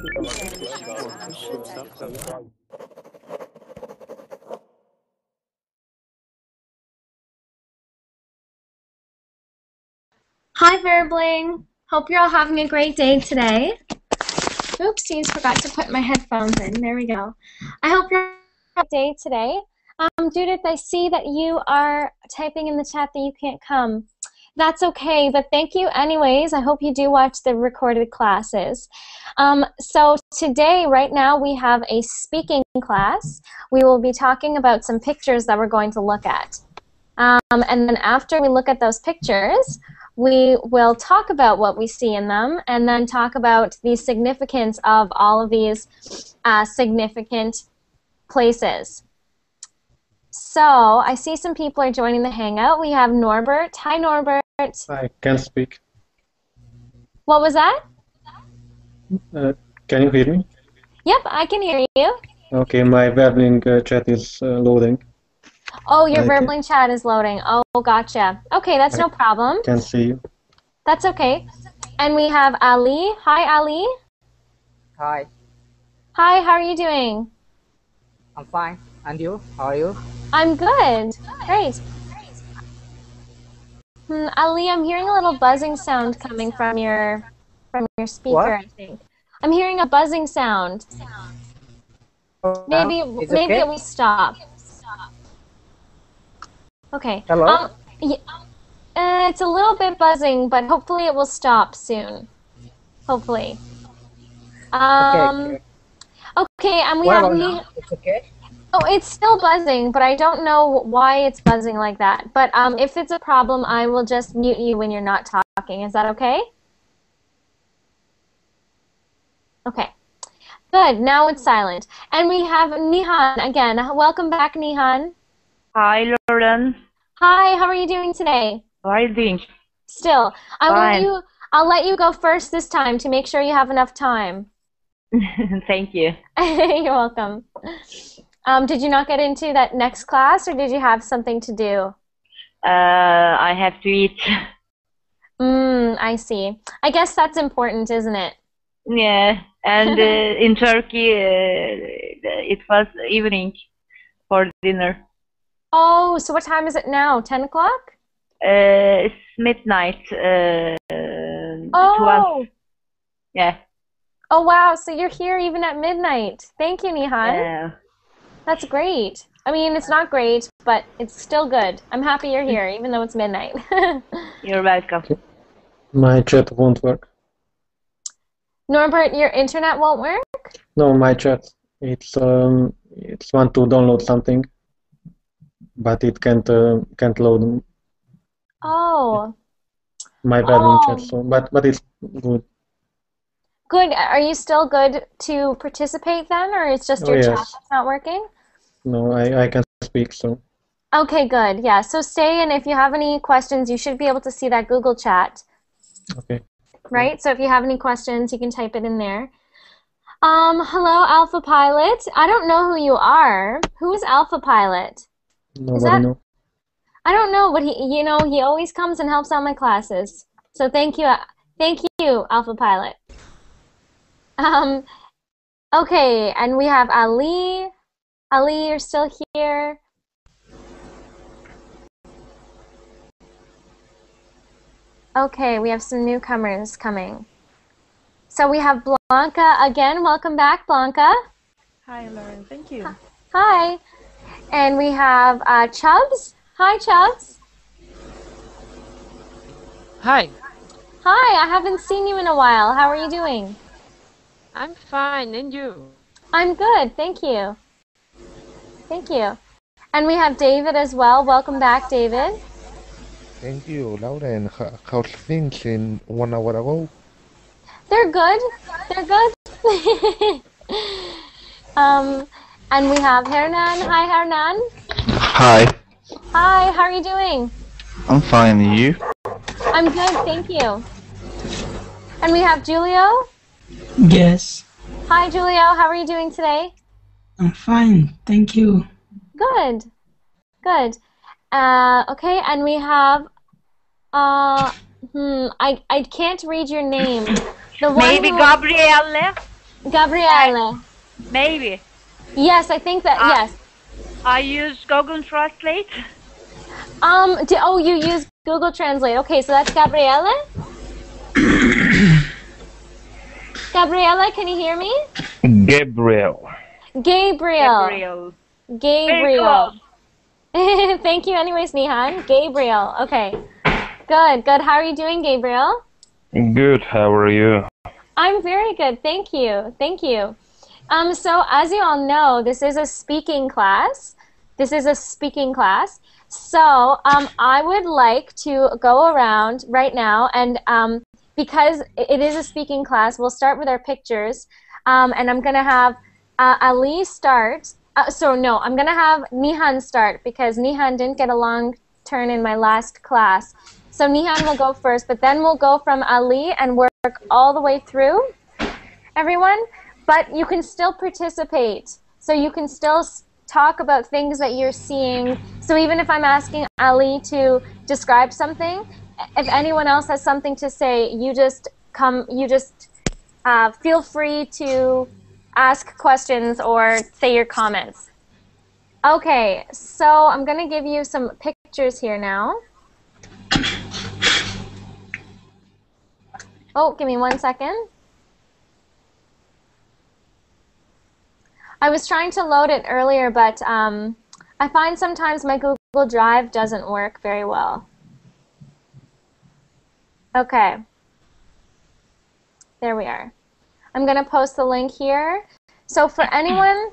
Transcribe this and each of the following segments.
Hi, Verbling. Hope you're all having a great day today. Oopsies, forgot to put my headphones in. There we go. I hope you're having a great day today. Judith, I see that you are typing in the chat that you can't come. That's okay, but thank you anyways. I hope you do watch the recorded classes. So today, right now, we have a speaking class. We will be talking about some pictures that we're going to look at. And then after we look at those pictures, we will talk about what we see in them and then talk about the significance of all of these significant places. So I see some people are joining the Hangout. We have Norbert. Hi, Norbert. I can speak. What was that? Can you hear me? Yep, I can hear you. Okay, my Verbling chat is loading. Oh, your Verbling chat is loading. Oh, gotcha. Okay, that's no problem. Can see you. That's okay. And we have Ali. Hi, Ali. Hi. Hi, how are you doing? I'm fine. And you? How are you? I'm good. Great. Ali, I'm hearing a little buzzing sound coming from your speaker, What? I think. I'm hearing a buzzing sound. Maybe okay? it will stop. Okay. Hello? It's a little bit buzzing, but hopefully it will stop soon. Hopefully. Okay. Okay, and we What have about now? It's okay? Oh, it's still buzzing, but I don't know why it's buzzing like that. But if it's a problem, I will just mute you when you're not talking. Is that okay? Okay. Good. Now it's silent. And we have Nihan again. Welcome back, Nihan. Hi, Lauren. Hi, how are you doing today? How are you doing? Still. Fine. I'll let you go first this time to make sure you have enough time. Thank you. You're welcome. Did you not get into that next class, or did you have something to do? I have to eat. I see. I guess that's important, isn't it? Yeah, and in Turkey, it was evening for dinner. Oh, so what time is it now? 10 o'clock? It's midnight. 12. Yeah. Oh, wow. So you're here even at midnight. Thank you, Nihan. Yeah. That's great. I mean, it's not great, but it's still good. I'm happy you're here, even though it's midnight. You're welcome. My chat won't work. Norbert, your internet won't work? No, my chat. It's want to download something, but it can't load. Oh. My Verbling chat. So, but it's good. Good. Are you still good to participate then, or it's just your chat that's not working? No, I can speak, so. Okay, good. Yeah, so stay, and if you have any questions, you should be able to see that Google chat. Okay. Right? So if you have any questions, you can type it in there. Hello, Alpha Pilot. I don't know who you are. Who is Alpha Pilot? Nobody knows. I don't know, but he always comes and helps out my classes. So thank you, Alpha Pilot. Okay, and we have Ali. Ali, you're still here. Okay, we have some newcomers coming. So we have Blanca again. Welcome back, Blanca. Hi, Lauren. Thank you. Hi. And we have Chubbs. Hi, Chubbs. Hi. Hi, I haven't seen you in a while. How are you doing? I'm fine, and you? I'm good, thank you. Thank you. And we have David as well. Welcome back, David. Thank you, Lauren. How's things in 1 hour ago? They're good. They're good. And we have Hernan. Hi, Hernan. Hi. Hi, how are you doing? I'm fine, and you? I'm good, thank you. And we have Julio. Yes. Hi, Julio. How are you doing today? I'm fine, thank you. Good. Good. Okay, and we have I can't read your name. The one Maybe Gabriele. Gabriele. Maybe. Yes, I think that, yes. I use Google Translate. Oh, you use Google Translate. Okay, so that's Gabriele? Gabriele, can you hear me? Gabriel. Gabriel. Gabriel. Thank you anyways, Nihan. Gabriel. Okay. Good, good. How are you doing, Gabriel? Good, how are you? I'm very good. Thank you. Thank you. So as you all know, this is a speaking class. This is a speaking class. So I would like to go around right now and because it is a speaking class, we'll start with our pictures. And I'm going to have Ali start. I'm going to have Nihan start because Nihan didn't get a long turn in my last class. So Nihan will go first, but then we'll go from Ali and work all the way through, everyone. But you can still participate. So you can still talk about things that you're seeing. So even if I'm asking Ali to describe something, if anyone else has something to say, you just feel free to ask questions or say your comments. Okay, so I'm going to give you some pictures here now. Oh, give me 1 second. I was trying to load it earlier, but I find sometimes my Google Drive doesn't work very well. Okay. There we are. I'm going to post the link here. So for anyone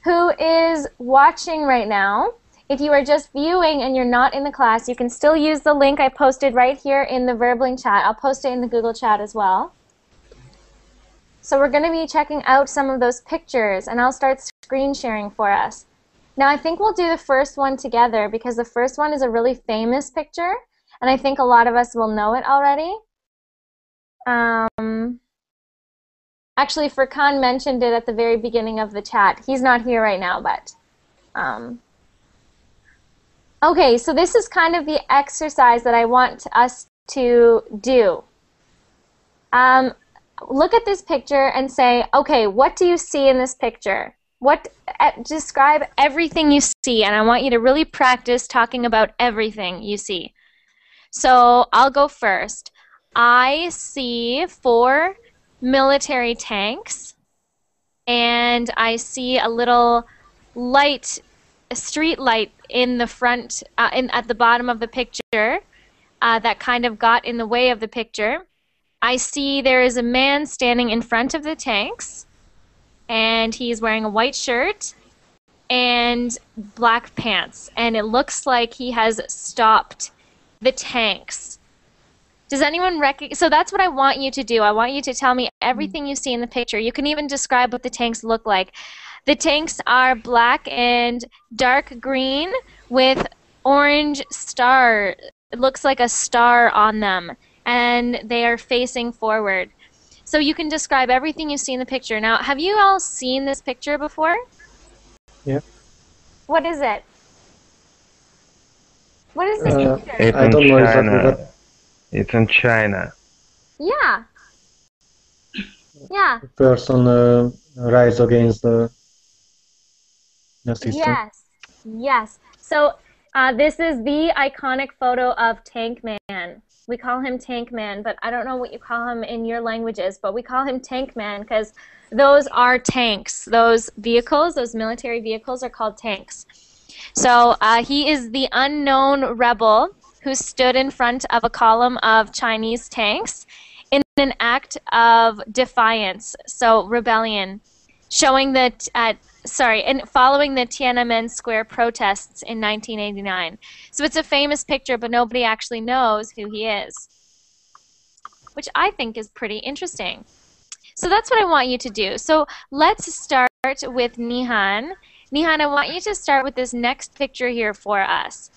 who is watching right now, if you are just viewing and you're not in the class, you can still use the link I posted right here in the Verbling chat. I'll post it in the Google chat as well. So we're going to be checking out some of those pictures, and I'll start screen sharing for us. Now I think we'll do the first one together because the first one is a really famous picture, and I think a lot of us will know it already. Actually, Furkan mentioned it at the very beginning of the chat. He's not here right now, but... Okay, so this is kind of the exercise that I want us to do. Look at this picture and say, okay, what do you see in this picture? Describe everything you see, and I want you to really practice talking about everything you see. So I'll go first. I see 4 military tanks, and I see a little light, a street light in the front, at the bottom of the picture that kind of got in the way of the picture. I see there is a man standing in front of the tanks, and he's wearing a white shirt and black pants, and it looks like he has stopped the tanks. Does anyone recognize? So that's what I want you to do. I want you to tell me everything you see in the picture. You can even describe what the tanks look like. The tanks are black and dark green with orange star. It looks like a star on them, and they are facing forward. So you can describe everything you see in the picture. Now, have you all seen this picture before? Yeah. What is it? What is this picture? It's I in don't know exactly China. what. It's in China. Yeah. Yeah. Person rise against the system. Yes. Yes. So this is the iconic photo of Tank Man. We call him Tank Man, but I don't know what you call him in your languages, but we call him Tank Man because those are tanks. Those vehicles, those military vehicles are called tanks. So he is the unknown rebel who stood in front of a column of Chinese tanks in an act of defiance, so rebellion, showing that, and following the Tiananmen Square protests in 1989. So it's a famous picture, but nobody actually knows who he is, which I think is pretty interesting. So that's what I want you to do. So let's start with Nihan. Nihan, I want you to start with this next picture here for us.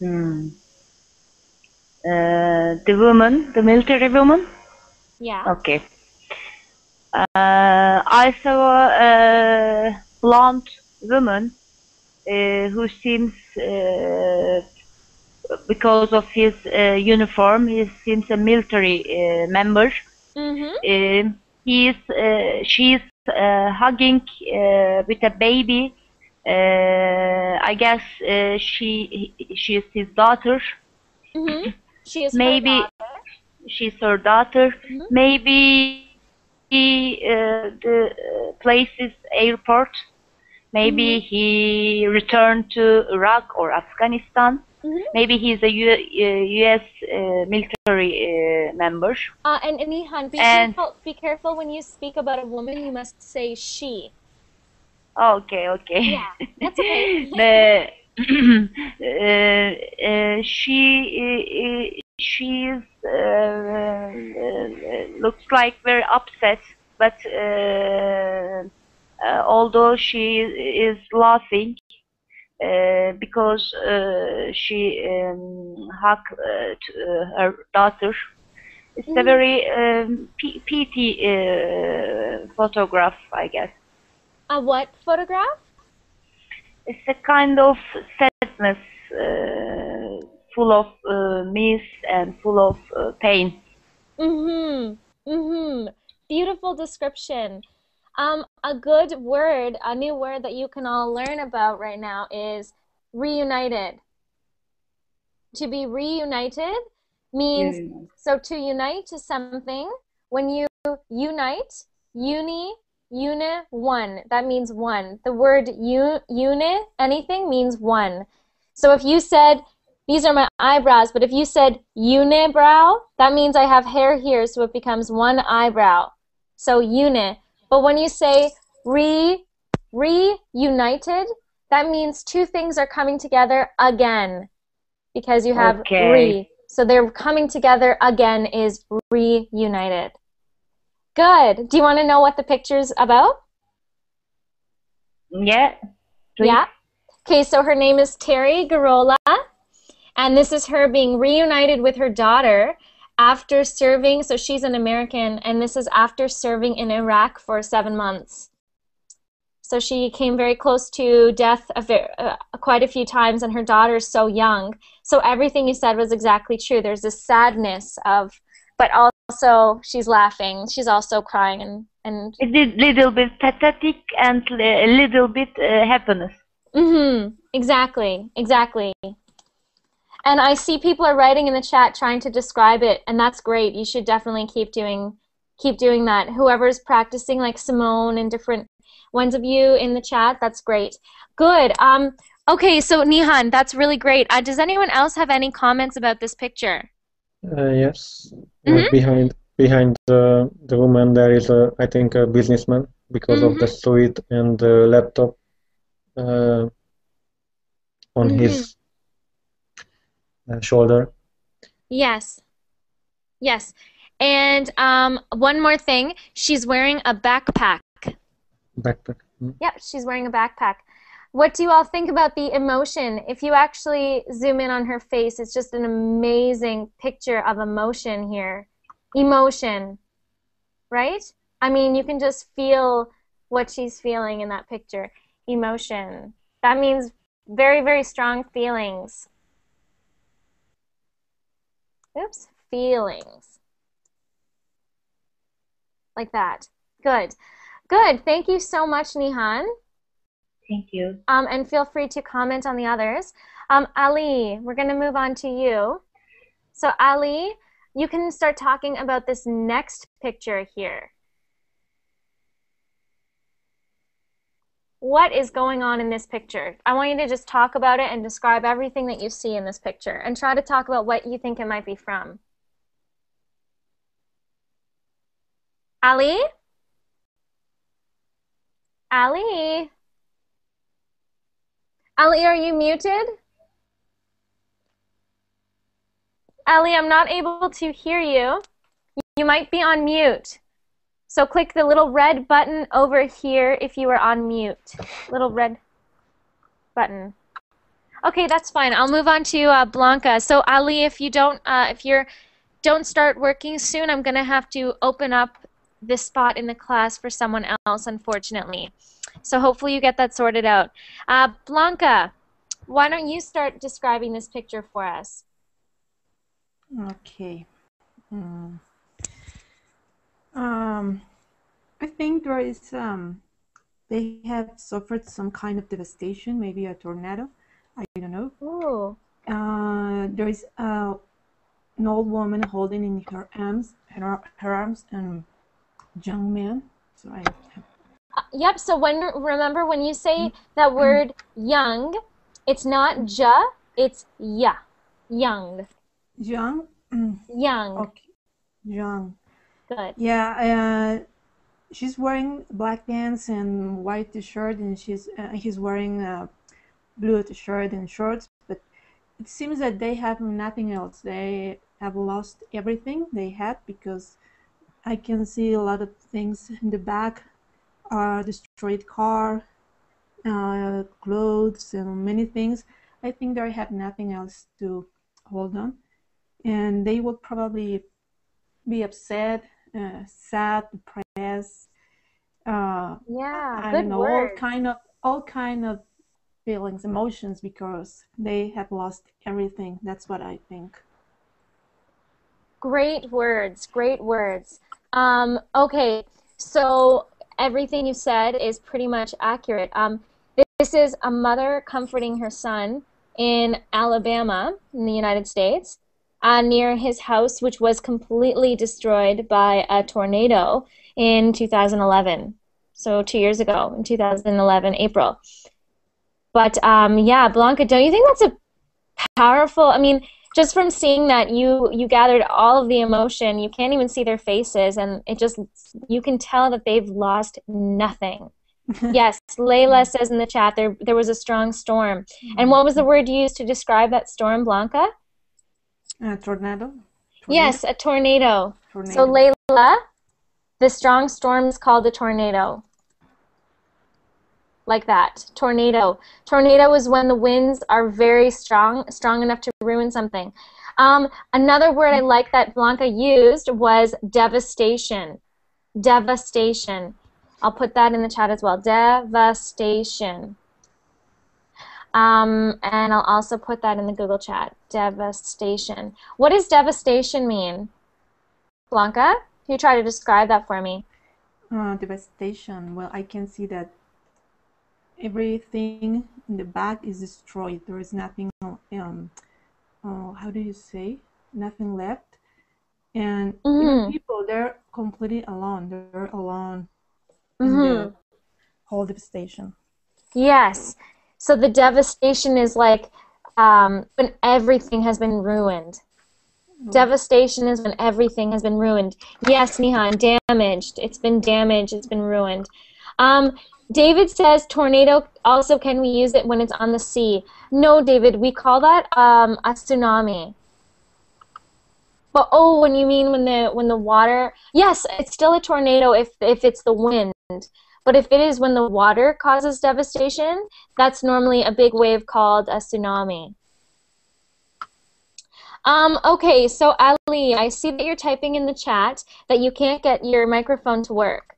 The woman, the military woman? Yeah. Okay. I saw a blonde woman who seems, because of his uniform, he seems a military member. Mm-hmm. she's hugging with a baby. I guess she's his daughter. Mm-hmm. She is Maybe her daughter. she's her daughter. Mhm. Maybe the place is airport. Maybe he returned to Iraq or Afghanistan. Mhm. Maybe he's a U.S. Military member. And Nihan, And- be careful when you speak about a woman. You must say she. Okay. Yeah, that's okay. She's looks like very upset, but although she is laughing because she hugged her daughter. It's a very pity photograph, I guess. A what photograph? It's a kind of sadness, full of miss and full of pain. Mm-hmm. Mm-hmm. Beautiful description. A good word, a new word that you can all learn about right now is reunited. To be reunited means, so to unite to something, when you unite, one, that means one. The word uni, anything, means one. So if you said, these are my eyebrows, but if you said unibrow, that means I have hair here, so it becomes one eyebrow. So uni. But when you say reunited, that means two things are coming together again, because you have re. So they're coming together again is reunited. Good. Do you want to know what the picture's about? Yeah. Please. Yeah. Okay, so her name is Terry Garola, and this is her being reunited with her daughter after serving, so she's an American, and this is after serving in Iraq for 7 months. So she came very close to death quite a few times, and her daughter's so young. So everything you said was exactly true. There's this sadness of, but also she's laughing. She's also crying and a little bit pathetic and a little bit happiness. Mm-hmm. Exactly. And I see people are writing in the chat trying to describe it, and that's great. You should definitely keep doing that. Whoever's practicing, like Simone and different ones of you in the chat, that's great. Good. Okay, so Nihan, that's really great. Does anyone else have any comments about this picture? Yes. Behind the woman there is I think a businessman because of the suit and the laptop on his shoulder. Yes. And one more thing, she's wearing a backpack. Yep, she's wearing a backpack. What do you all think about the emotion? If you actually zoom in on her face, it's just an amazing picture of emotion here. Emotion, right? I mean, you can just feel what she's feeling in that picture. Emotion. That means very, very strong feelings. Oops, feelings. Like that. Good. Thank you so much, Nihan. Thank you. And feel free to comment on the others. Ali, we're going to move on to you. So Ali, you can start talking about this next picture here. What is going on in this picture? I want you to just talk about it and describe everything that you see in this picture and try to talk about what you think it might be from. Ali? Ali? Ali, are you muted? Ali, I'm not able to hear you. You might be on mute. So click the little red button over here if you are on mute. Little red button. Okay, that's fine. I'll move on to Blanca. So Ali, if you don't start working soon, I'm gonna have to open up this spot in the class for someone else, unfortunately. So hopefully you get that sorted out. Blanca, why don't you start describing this picture for us? Okay. I think there is they have suffered some kind of devastation, maybe a tornado. I don't know. Ooh. There is an old woman holding in her arms, her arms, and young man. So I. Yep. So remember when you say that word young, it's not ja, it's ya. Young. Young. Young. Okay. Young. Good. Yeah. She's wearing black pants and white t-shirt, and he's wearing a blue t-shirt and shorts. But it seems that they have nothing else. They have lost everything they had, because I can see a lot of things in the back. Destroyed car, clothes, and many things. I think they have nothing else to hold on, and they will probably be upset, sad, depressed. Yeah, I good don't know, words. all kind of feelings, emotions, because they have lost everything. That's what I think. Great words, great words. Okay, so everything you said is pretty much accurate. This is a mother comforting her son in Alabama, in the United States, near his house, which was completely destroyed by a tornado in 2011. So 2 years ago, in 2011, April. But yeah, Blanca, don't you think that's a powerful, I mean, just from seeing that you gathered all of the emotion, you can't even see their faces, and you can tell that they've lost nothing. Yes, Layla says in the chat there was a strong storm. And what was the word used to describe that storm, Blanca? Tornado? Yes, a tornado. Tornado. So Layla, the strong storm is called a tornado. Like that. Tornado. Tornado is when the winds are very strong enough to ruin something. Another word I like that Blanca used was devastation. Devastation. I'll put that in the chat as well. Devastation. And I'll also put that in the Google chat. Devastation. What does devastation mean? Blanca, can you try to describe that for me? Devastation. Well, I can see that everything in the back is destroyed. There is nothing, how do you say? Nothing left. And even people, they're completely alone. They're alone in the whole devastation. Yes. So the devastation is like when everything has been ruined. Devastation is when everything has been ruined. Yes, Nihan, damaged. It's been damaged. It's been ruined. David says tornado, also can we use it when it's on the sea? No, David, we call that a tsunami. But oh, when you mean when the water, yes, it's still a tornado if it's the wind. But if it is when the water causes devastation, that's normally a big wave called a tsunami. Okay, so Ali, I see that you're typing in the chat that you can't get your microphone to work.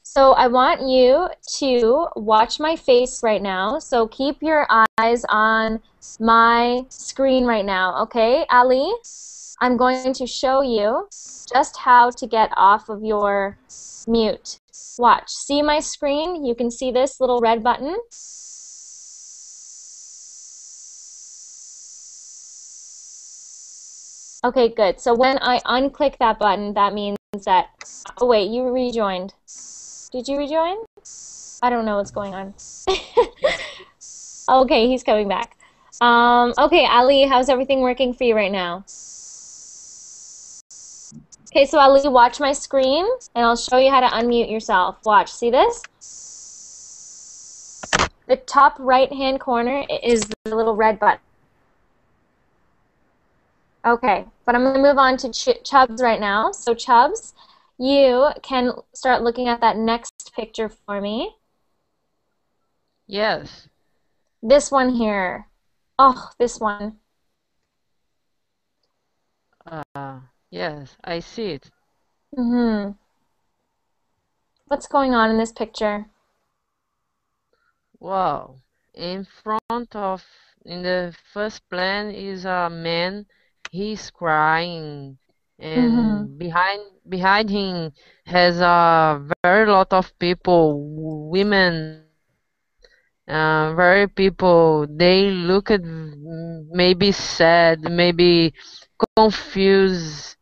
So I want you to watch my face right now. So keep your eyes on my screen right now, okay, Ali? I'm going to show you just how to get off of your mute. Watch. See my screen? You can see this little red button. Okay, good. So when I unclick that button, that means that... Oh, wait, you rejoined. Did you rejoin? I don't know what's going on. Okay, he's coming back. Okay, Ali, how's everything working for you right now? Okay, so Ali, watch my screen, and I'll show you how to unmute yourself. Watch, see this? The top right-hand corner is the little red button. Okay, but I'm going to move on to Chubbs right now. So Chubbs, you can start looking at that next picture for me. Yes. This one here. Oh, this one. Yes, I see it. What's going on in this picture? Wow. In the first plan is a man. He's crying and behind him has a very lot of people, women, very people. They look at maybe sad, maybe confused.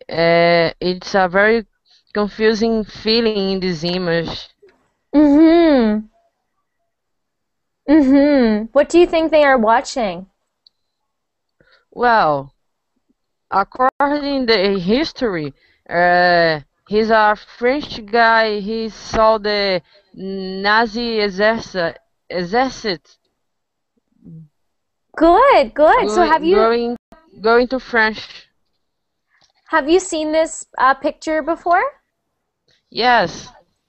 It's a very confusing feeling in this image. What do you think they are watching? Well, according to the history, he's a French guy. He saw the Nazi exercit Good, good. So going to French. Have you seen this picture before? Yes.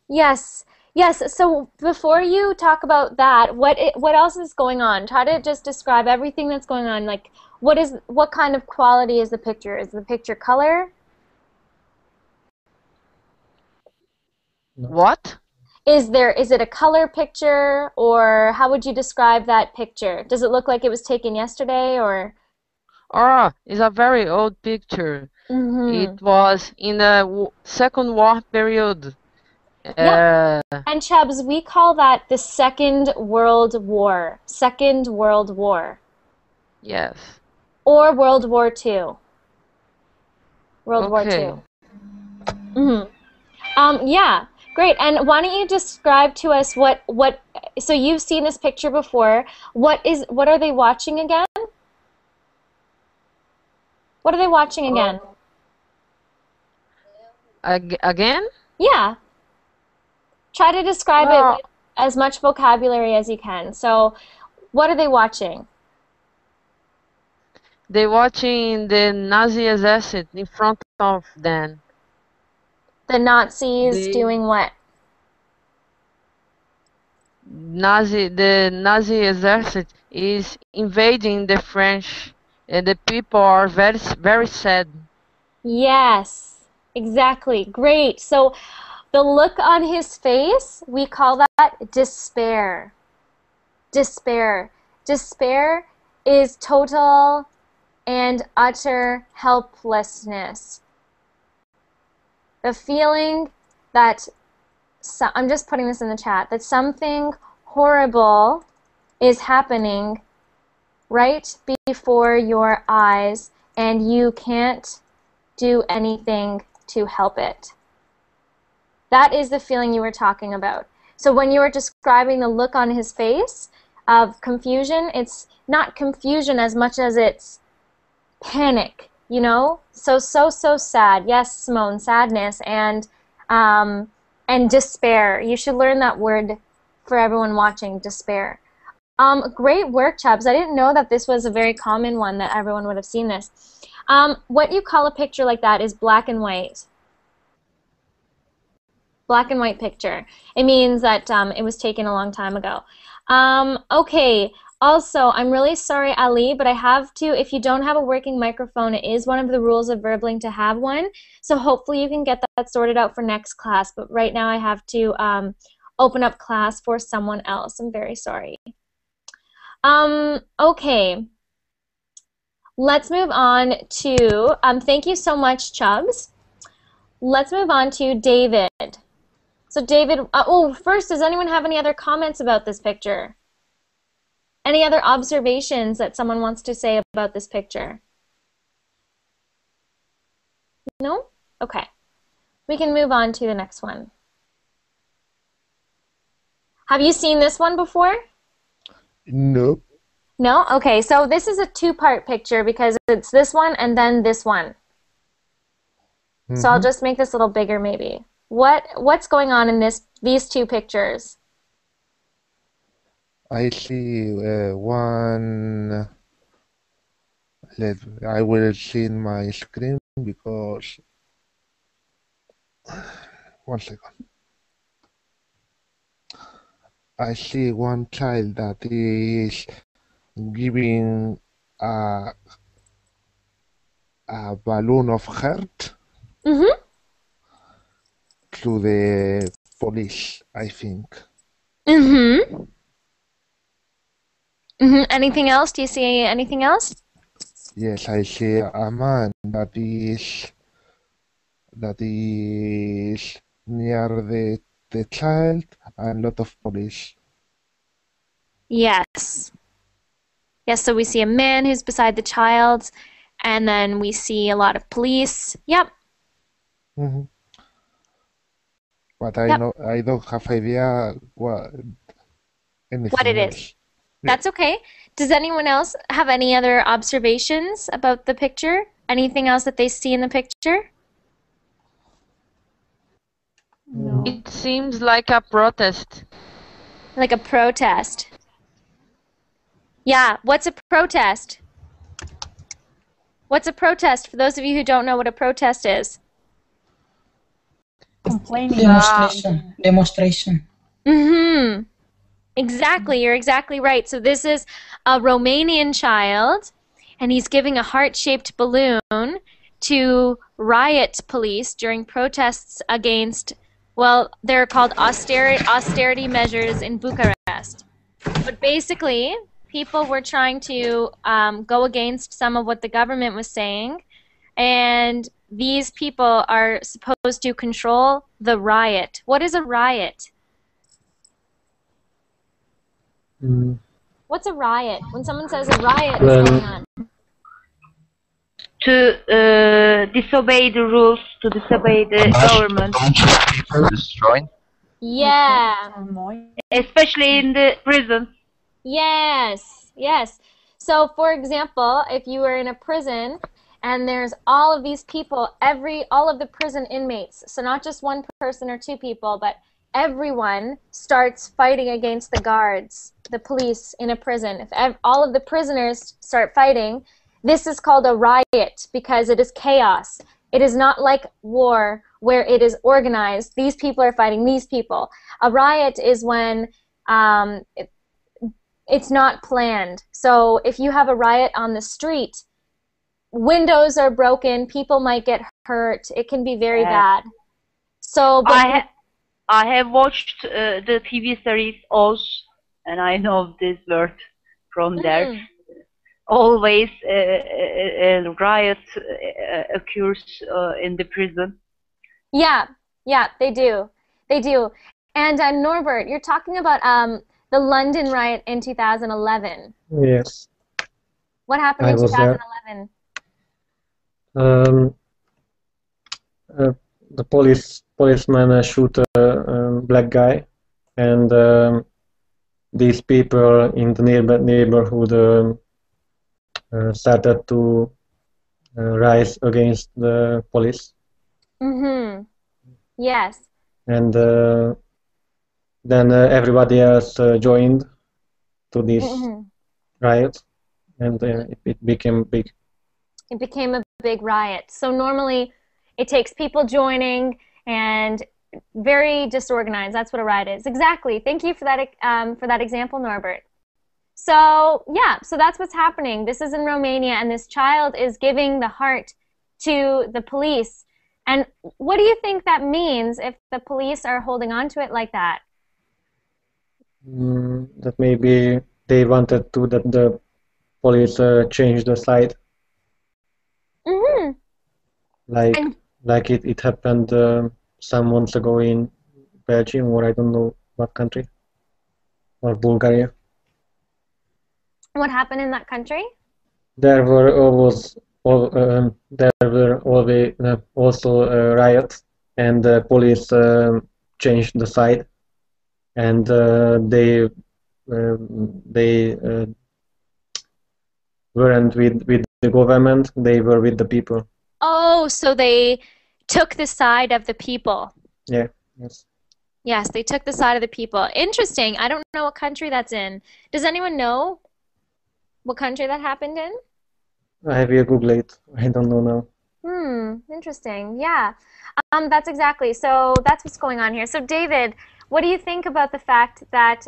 Yes. Yes. So before you talk about that, what else is going on? Try to just describe everything that's going on. Like, what kind of quality is the picture? Is the picture color? What? Is it a color picture, or how would you describe that picture? Does it look like it was taken yesterday, or? Oh, it's a very old picture. It was in the Second War period. Yep. And Chubbs, we call that the Second World War. Second World War. Yes. Or World War II. World War II. Yeah, great. And why don't you describe to us so you've seen this picture before. What are they watching again? What are they watching again? Again? Yeah. Try to describe it with as much vocabulary as you can. So, what are they watching? They're watching the Nazi exercit in front of them. The Nazis doing what? The Nazi exercit is invading the French, and the people are very, very sad. Yes, exactly. Great. So, the look on his face, we call that despair. Despair. Despair is total and utter helplessness. The feeling that, I'm just putting this in the chat, that something horrible is happening right before your eyes and you can't do anything to help it. That is the feeling you were talking about. So when you were describing the look on his face of confusion, it's not confusion as much as it's panic, you know? So sad. Yes, Simone, sadness and despair. You should learn that word for everyone watching, despair. Great work, Chubbs. I didn't know that this was a very common one, that everyone would have seen this. What you call a picture like that is black and white. Black and white picture. It means that it was taken a long time ago. Okay. Also, I'm really sorry, Ali, but I have to, if you don't have a working microphone, it is one of the rules of Verbling to have one. So hopefully you can get that sorted out for next class. But right now I have to open up class for someone else. I'm very sorry. Okay. Let's move on to, thank you so much, Chubbs. Let's move on to David. So David, first, does anyone have any other comments about this picture? Any other observations that someone wants to say about this picture? No? Okay. We can move on to the next one. Have you seen this one before? Nope. No? Okay, so this is a two-part picture because it's this one and then this one. So I'll just make this a little bigger maybe. What's going on in these two pictures? I see one. I will see in my screen because. 1 second. I see one child that is giving a balloon of heart to the police, I think. Anything else? Do you see anything else? Yes, I see a man that is near the child and lot of police. Yes. Yes, so we see a man who's beside the child, and then we see a lot of police. Yep. Mhm. But Yep. I don't have idea What anything it is. else. That's okay. Does anyone else have any other observations about the picture? Anything else that they see in the picture? No. It seems like a protest. Like a protest. Yeah, what's a protest? What's a protest for those of you who don't know what a protest is? Complaining. Demonstration. Demonstration. Mm-hmm. Exactly, you're exactly right. So this is a Romanian child, and he's giving a heart-shaped balloon to riot police during protests against, well, they're called austerity measures in Bucharest. But basically, people were trying to go against some of what the government was saying, and these people are supposed to control the riot. What is a riot? What's a riot? When someone says a riot is going on. To disobey the rules, to disobey the government, People destroyed. Yeah. especially in the prisons. Yes. Yes. So, for example, if you were in a prison and there's all of these people, all of the prison inmates, so not just one person or two people, but everyone starts fighting against the guards, the police in a prison. If all of the prisoners start fighting, this is called a riot because it is chaos. It is not like war where it is organized. These people are fighting these people. A riot is when it's not planned. So if you have a riot on the street, windows are broken, people might get hurt. It can be very bad. So, but I have watched the TV series Oz, and I know this word from there. Always a riot occurs in the prison. Yeah, they do. They do. And Norbert, you're talking about the London riot in 2011. Yes. What happened I in was there. 2011? The policeman shoot a black guy, and these people in the neighborhood started to rise against the police. Mm-hmm. Yes. And then everybody else joined to this riot, and it became big. It became a big riot. So normally it takes people joining and very disorganized. That's what a riot is. Exactly. Thank you for that example, Norbert. So yeah, so that's what's happening. This is in Romania, and this child is giving the heart to the police. And what do you think that means if the police are holding on to it like that? That maybe they wanted to that the police change the side. Mm-hmm. Like it happened some months ago in Belgium, or I don't know what country, or Bulgaria. What happened in that country? There were always also riots, and the police changed the side, and they weren't with the government; they were with the people. Oh, so they took the side of the people. Yeah. Yes. Yes, they took the side of the people. Interesting. I don't know what country that's in. Does anyone know what country that happened in? I have to Google it. I don't know now. Interesting. Yeah. That's exactly. So that's what's going on here. So David, what do you think about the fact that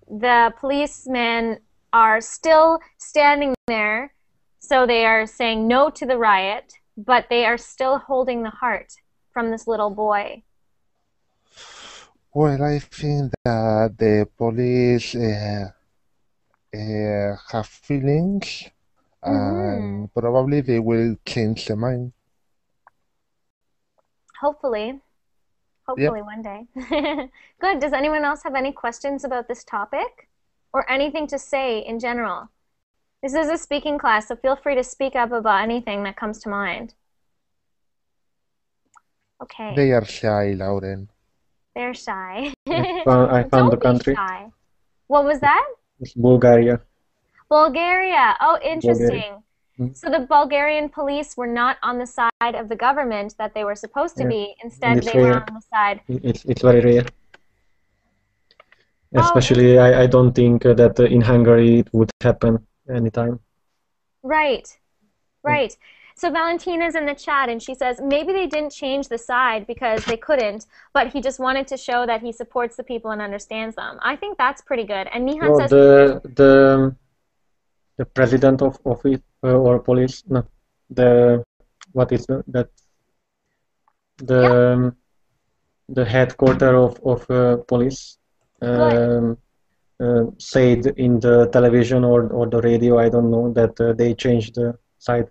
the policemen are still standing there? So they are saying no to the riot, but they are still holding the heart from this little boy. Well, I think that the police have feelings, and probably they will change their mind. Hopefully. Hopefully one day. Good. Does anyone else have any questions about this topic or anything to say in general? This is a speaking class, so feel free to speak up about anything that comes to mind. Okay. They are shy, Lauren. They're shy. I found the country. Shy. What was that? It's Bulgaria. Bulgaria. Oh, interesting. Bulgaria. So the Bulgarian police were not on the side of the government that they were supposed to be. Instead, they were on the side. It's very rare. Especially, I don't think that in Hungary it would happen anytime. Right. Right. So Valentina's in the chat and she says maybe they didn't change the side because they couldn't, but he just wanted to show that he supports the people and understands them. I think that's pretty good. And Nihan says the president of it or police, no, the what is that? The headquarter of police said in the television or the radio, I don't know, that they changed the side.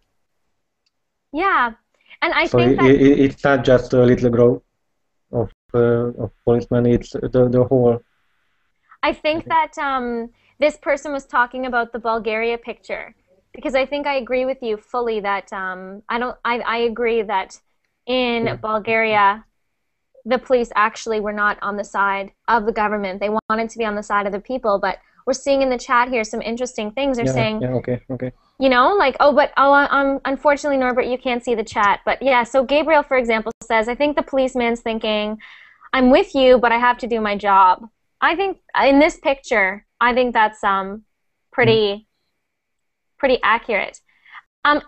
Yeah, and I So think that it's not just a little group of policemen; it's the whole. I think that this person was talking about the Bulgaria picture, because I think I agree with you fully that I agree that in Bulgaria the police actually were not on the side of the government. They wanted to be on the side of the people, but we're seeing in the chat here some interesting things. They're saying, okay. you know, like, unfortunately, Norbert, you can't see the chat. But yeah, so Gabriel, for example, says, I think the policeman's thinking, I'm with you, but I have to do my job. I think in this picture, I think that's pretty accurate.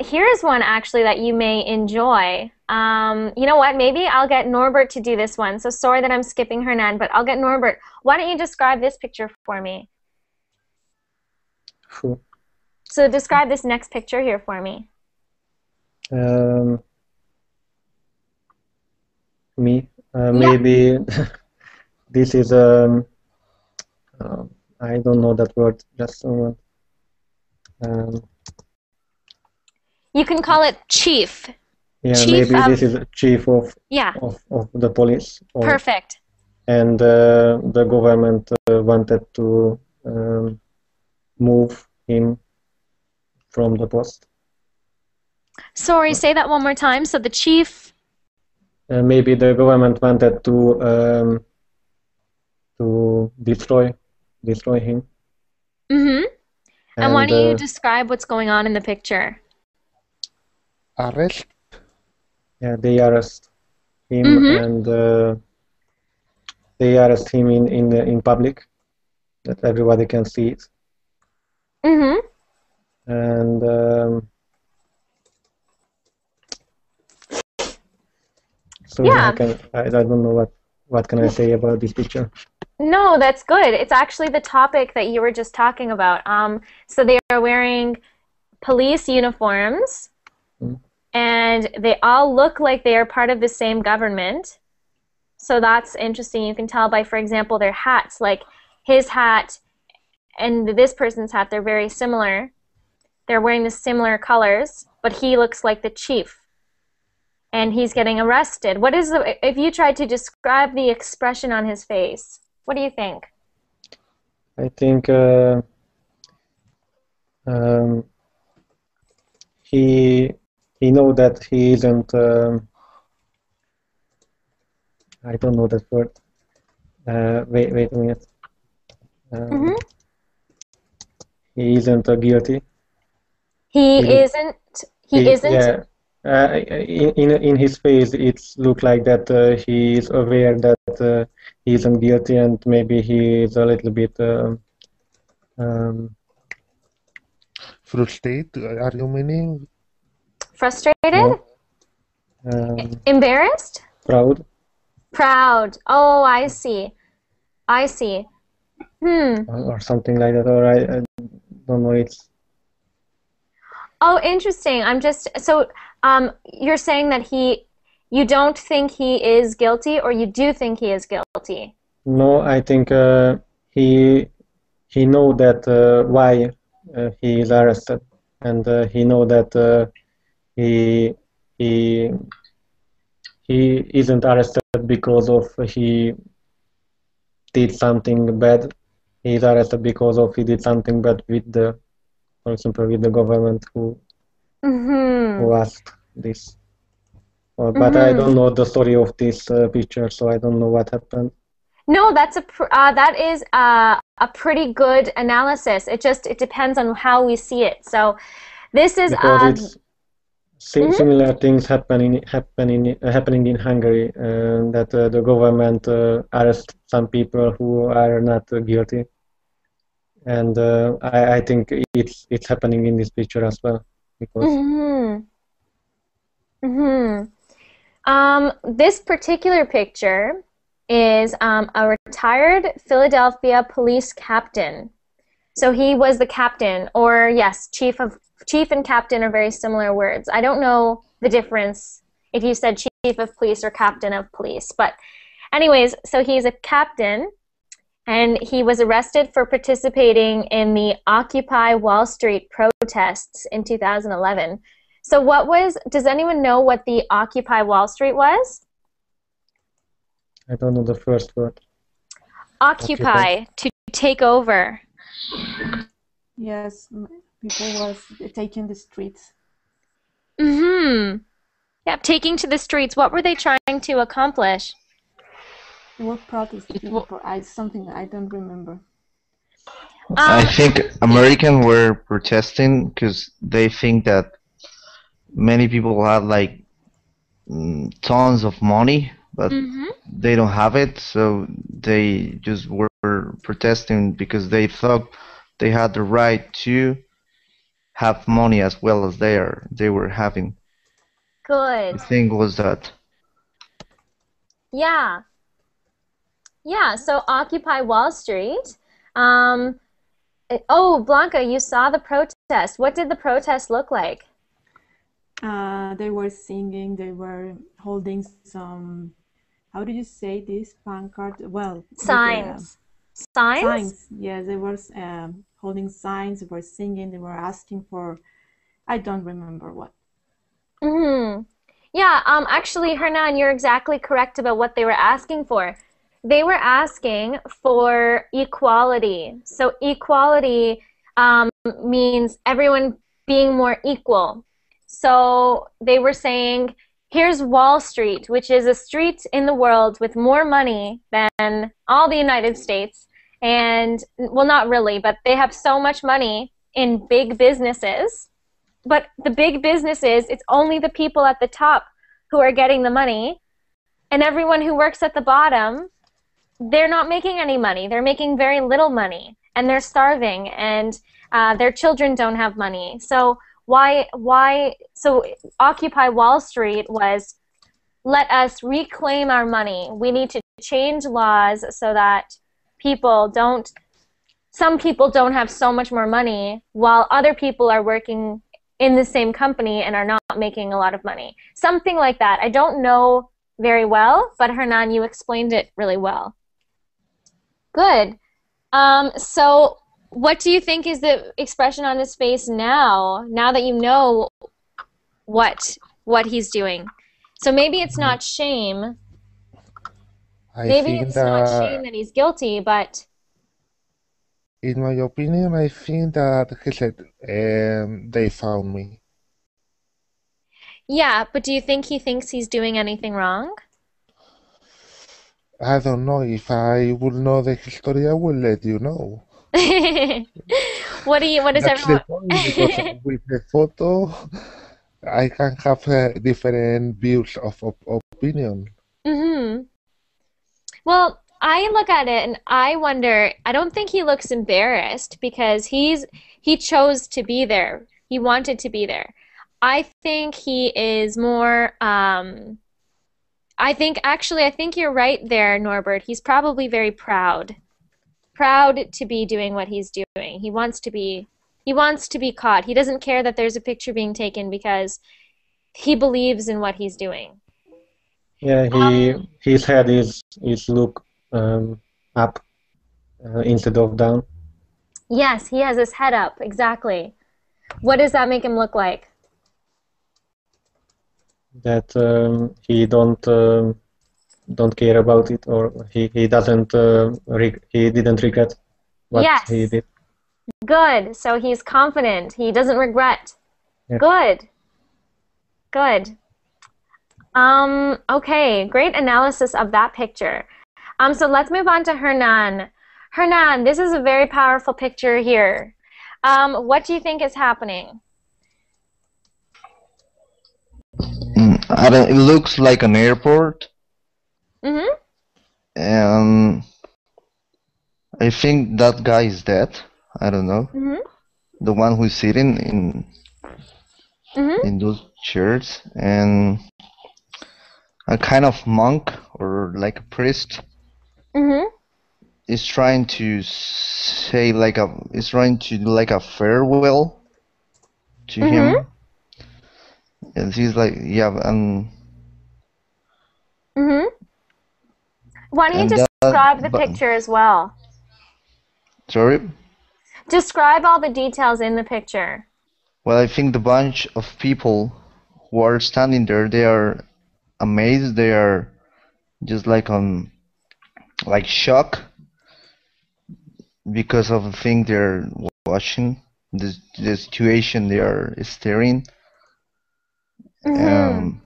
Here's one actually that you may enjoy. You know what? Maybe I'll get Norbert to do this one. So sorry that I'm skipping Hernan, but I'll get Norbert. Why don't you describe this picture for me? Sure. So describe this next picture here for me. Maybe this is I don't know that word. Just a moment. You can call it chief. Yeah, chief maybe this is chief of the police. Perfect. And the government wanted to move him from the post. Sorry, say that one more time. So the chief. Maybe the government wanted to destroy him. Mm-hmm. And why don't you describe what's going on in the picture? Arrest? Yeah, they arrest him and they arrest him in public, that everybody can see it. Mm-hmm. And so I don't know what can I say about this picture. No, that's good. It's actually the topic that you were just talking about. So they are wearing police uniforms, and they all look like they are part of the same government. So that's interesting. You can tell by, for example, their hats. Like his hat and this person's hat, they're very similar. They're wearing the similar colors, but he looks like the chief. And he's getting arrested. What is if you tried to describe the expression on his face, what do you think? I think he know that he isn't. I don't know that word. Wait a minute. He isn't guilty. He isn't. Yeah. In his face, it looks like that he is aware that he isn't guilty, and maybe he is a little bit frustrated. Are you meaning? Frustrated? No. Embarrassed? Proud. Proud. Oh, I see. I see. Or something like that. Or I don't know. It's. Oh, interesting. I'm just so. You're saying that you don't think he is guilty, or you do think he is guilty? No, I think he know that why he is arrested, and he know that he he he isn't arrested because of he did something bad. He is arrested because of he did something bad with the, for example, with the government who asked this. But I don't know the story of this picture, so I don't know what happened. No, that is a pretty good analysis. It depends on how we see it. So this is because it's similar things happening in Hungary, that the government arrests some people who are not guilty, and I think it's happening in this picture as well, because this particular picture is a retired Philadelphia police captain. So he was the captain, or yes, chief and captain are very similar words. I don't know the difference if you said chief of police or captain of police. But anyways, so he's a captain, and he was arrested for participating in the Occupy Wall Street protests in 2011. So does anyone know what the Occupy Wall Street was? I don't know the first word. Occupy, to take over. Yes, people was taking the streets. Yeah, taking to the streets. What were they trying to accomplish? They were protesting for something I don't remember. I think Americans were protesting because they think that many people have like tons of money, but they don't have it, so they just were protesting because they thought they had the right to have money as well as they were having. Good. The thing was that. Yeah. Yeah, so Occupy Wall Street. Oh, Blanca, you saw the protest. What did the protest look like? They were singing, they were holding some, how do you say this, pancart? Well, signs. Signs? Signs, yes, they were holding signs, they were singing, they were asking for, I don't remember what. Yeah, actually, Hernan, you're exactly correct about what they were asking for. They were asking for equality. So equality means everyone being more equal. So they were saying, here's Wall Street, which is a street in the world with more money than all the United States. And, well, not really, but they have so much money in big businesses. But the big businesses, it's only the people at the top who are getting the money. And everyone who works at the bottom, they're not making any money. They're making very little money. And they're starving. And their children don't have money. So so Occupy Wall Street was, let us reclaim our money. We need to change laws so that some people don't have so much more money while other people are working in the same company and are not making a lot of money. Something like that. I don't know very well, but Hernan, you explained it really well. Good. So what do you think is the expression on his face now that you know what he's doing? So maybe it's not shame. Maybe it's not shame that he's guilty, but... In my opinion, I think that he said, they found me. Yeah, but do you think he thinks he's doing anything wrong? I don't know. If I would know the history, I will let you know. What does That's everyone... the point, because with the photo, I can have different views of opinion. Well, I look at it and I wonder, I don't think he looks embarrassed because he chose to be there. He wanted to be there. I think he is more, I think you're right there, Norbert. He's probably very proud. Proud to be doing what he's doing. He wants to be caught. He doesn't care that there's a picture being taken because he believes in what he's doing. Yeah, his head is look up instead of down. Yes, he has his head up, exactly. What does that make him look like? That he don't care about it, or he doesn't he didn't regret what Yes. he did. Good. So he's confident. He doesn't regret. Yeah. Good. Good. Okay, great analysis of that picture. So let's move on to Hernan. Hernan, this is a very powerful picture here. What do you think is happening? I don't. It looks like an airport, Mm-hmm. and I think that guy is dead. I don't know. Mm-hmm. The one who's sitting Mm-hmm. in those chairs, and a kind of monk or like a priest Mm-hmm. is trying to say like a is trying to do like a farewell to him, and he's like, yeah, Mm-hmm. Why don't you and that, describe the but picture as well? sorry. Describe all the details in the picture. Well, I think the bunch of people who are standing there, they are amazed. They are just like shocked because of the thing they're watching, the situation they are staring. Mm-hmm.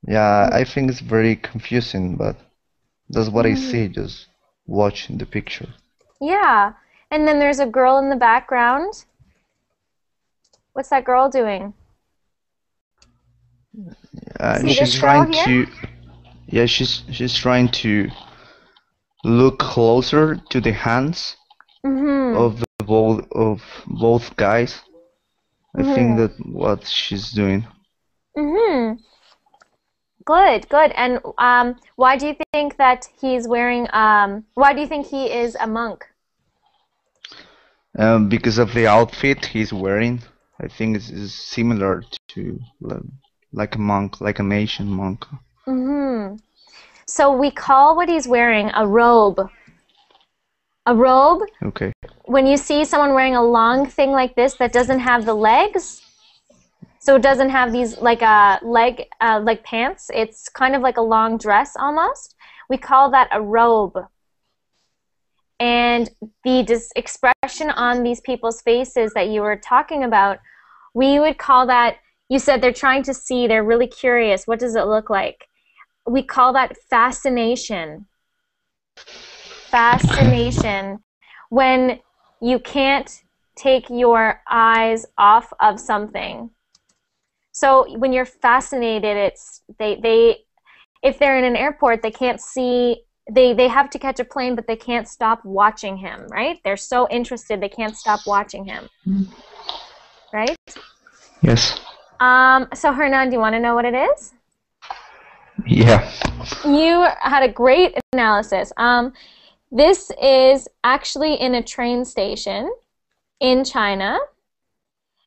Yeah, I think it's very confusing, but that's what I see just watching the picture. Yeah. And then there's a girl in the background. What's that girl doing? See She's this girl trying here? to, yeah, she's trying to look closer to the hands Mm-hmm. of both guys. I think that what she's doing. Mm-hmm. Good, good. And why do you think that he's wearing, why do you think he is a monk? Because of the outfit he's wearing, I think it's similar to like a monk, like an Asian monk. Mm-hmm. So we call what he's wearing a robe. A robe, Okay. when you see someone wearing a long thing like this that doesn't have the legs, so it doesn't have these like like pants, it's kind of like a long dress almost, we call that a robe. And the expression on these people's faces that you were talking about, we would call that, you said they're trying to see, they're really curious, what does it look like? We call that fascination. Fascination. When you can't take your eyes off of something. So when you're fascinated, it's they if they're in an airport, they can't see, they have to catch a plane, but they can't stop watching him, right? They're so interested, they can't stop watching him, right? Yes. So Hernan, do you want to know what it is? Yeah. You had a great analysis. This is actually in a train station in China,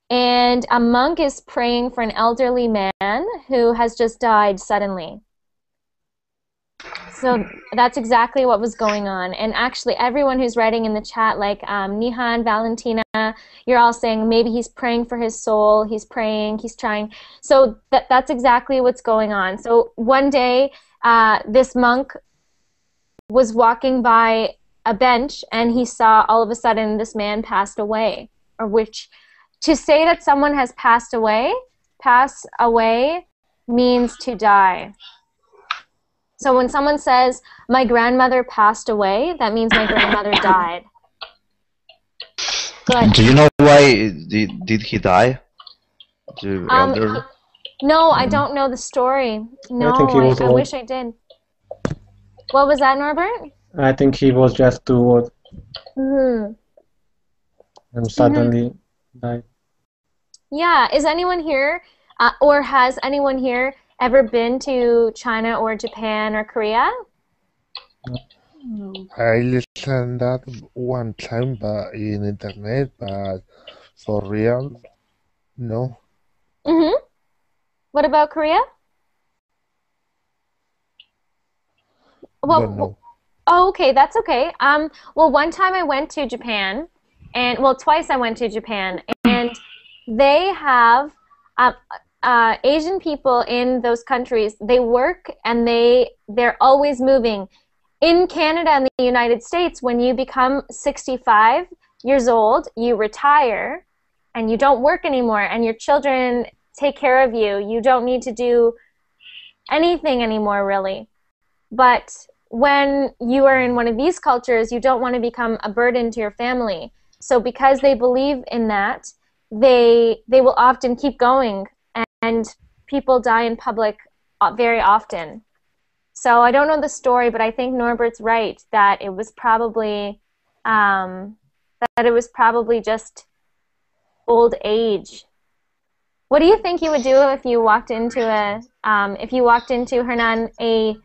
and a monk is praying for an elderly man who has just died suddenly. So that's exactly what was going on. And actually everyone who's writing in the chat, like Nihan, Valentina, you're all saying maybe he's praying for his soul, he's praying, he's trying. So that's exactly what's going on. So one day this monk was walking by a bench and he saw all of a sudden this man passed away. Or which, to say that someone has passed away means to die. So when someone says, my grandmother passed away, that means my grandmother died. Good. Do you know why did he die? The elder? No, I don't know the story. No, think he was I old. wish I did. What was that, Norbert? I think he was just too old Mm-hmm. and suddenly died. Yeah, is anyone here, or has anyone here ever been to China or Japan or Korea? No. I listened that one time, but in internet, but for real, no. Mm-hmm. What about Korea? Don't know. Oh, okay, that's okay. Well, one time I went to Japan, and well, twice I went to Japan, and they have Asian people in those countries. They work and they're always moving. In Canada and the United States, when you become 65 years old, you retire and you don't work anymore, and your children take care of you. You don't need to do anything anymore, really. But when you are in one of these cultures, you don't want to become a burden to your family. So because they believe in that, they will often keep going, and people die in public very often. So I don't know the story, but I think Norbert's right that it was probably just old age. What do you think you would do if you walked into Hernan, a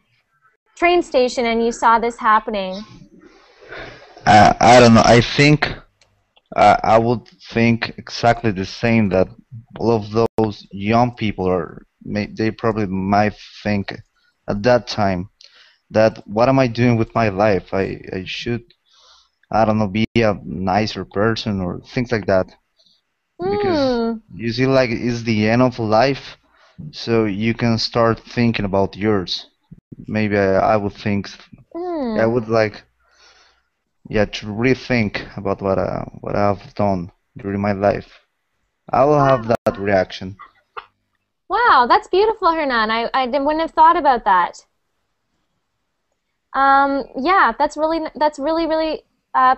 train station, and you saw this happening? I don't know. I think I would think exactly the same, that all of those young people they probably might think at that time that what am I doing with my life? I should, I don't know, be a nicer person or things like that. Because you see, like, it's the end of life, so you can start thinking about yours. Maybe I would think, I would like, to rethink about what I've done during my life. I will have that reaction. Wow, that's beautiful, Hernan. I wouldn't have thought about that. Yeah, that's really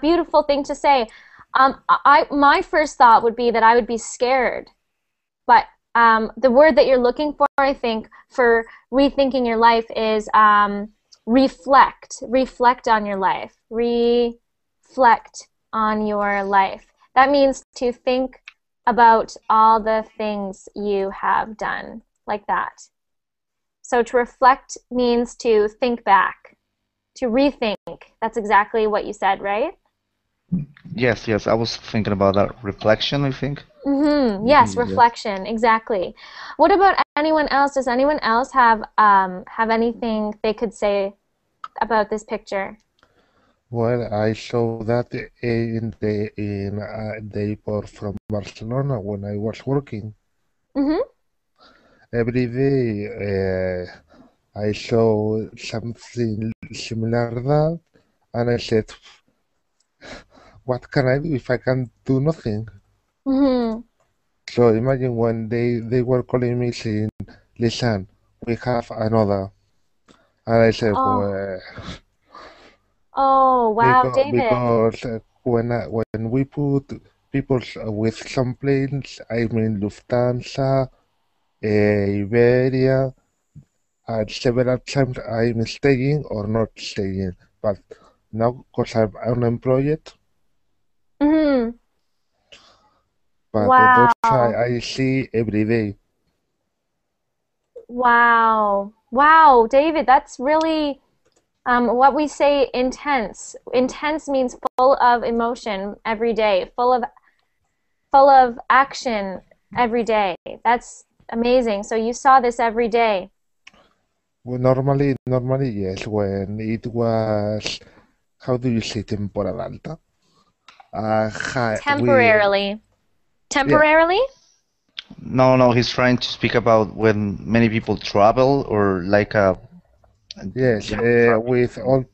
beautiful thing to say. My first thought would be that I would be scared, but the word that you're looking for, I think, for rethinking your life is reflect. Reflect on your life. Reflect on your life. That means to think about all the things you have done, like that. So to reflect means to think back, to rethink. That's exactly what you said, right? Yes, I was thinking about that. Reflection, I think. Yes, reflection, exactly. What about anyone else? Does anyone else have anything they could say about this picture? Well, I saw that in the airport from Barcelona when I was working. Every day I saw something similar to that, and I said, what can I do if I can't do nothing? So imagine when they were calling me saying, listen, we have another. And I said, well, oh, wow, David. Because when we put people with some planes, I mean Lufthansa, Iberia, and several times I'm staying or not staying. But now, because I'm unemployed, but wow. those I see every day. Wow. Wow, David, that's really what we say intense. Intense means full of emotion every day, full of action every day. That's amazing. So you saw this every day. Well, normally yes. When it was, how do you say temporada alta? Temporarily. Temporarily? Yeah. No, he's trying to speak about when many people travel, or like a. Yes, with all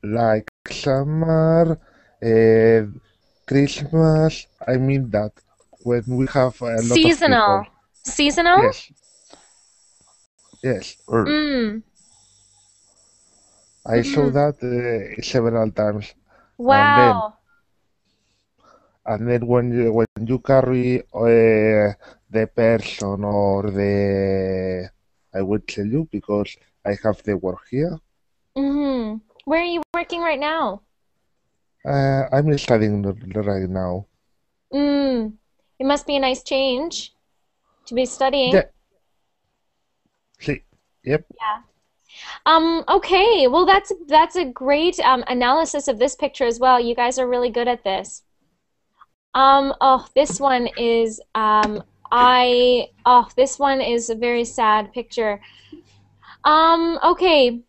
like summer, Christmas. I mean that when we have a lot of people. Seasonal? Yes. Yes. I saw that several times. Wow. And then when you carry the person or the, I will tell you because I have the work here. Where are you working right now? I'm studying right now. It must be a nice change to be studying. Yeah. See. Yep. Yeah. Okay. Well, that's a great analysis of this picture as well. You guys are really good at this. Oh, this one is this one is a very sad picture. Okay.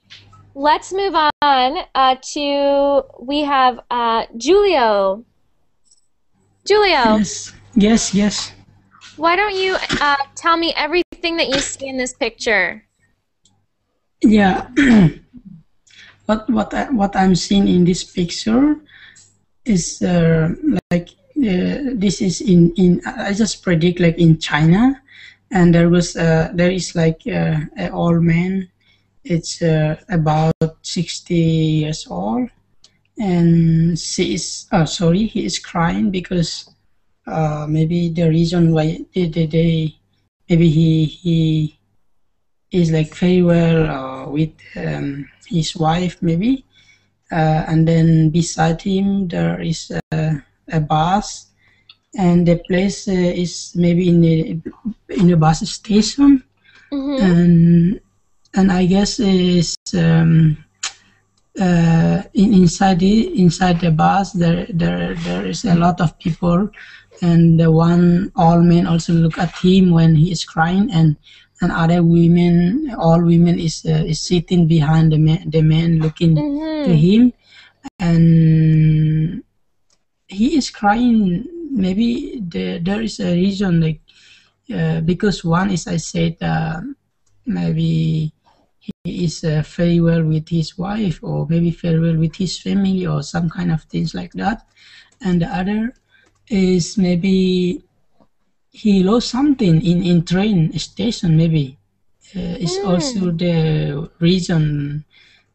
Let's move on we have Julio. Julio. Yes. Yes, yes. Why don't you tell me everything that you see in this picture? Yeah. What I'm seeing in this picture is like this is in I just predict like in China, and there is like an old man. It's about 60 years old, and he is crying because maybe the reason why they maybe he is like very well with his wife maybe, and then beside him there is a bus, and the place is maybe in a bus station, and I guess is inside the bus there is a lot of people, and the one old man also look at him when he is crying, and other women, all women is sitting behind the man looking to him, and he is crying. Maybe there is a reason, like because one is I said maybe he is very well with his wife, or maybe very well with his family, or some kind of things like that, and the other is maybe he lost something in train station. Maybe is also the reason,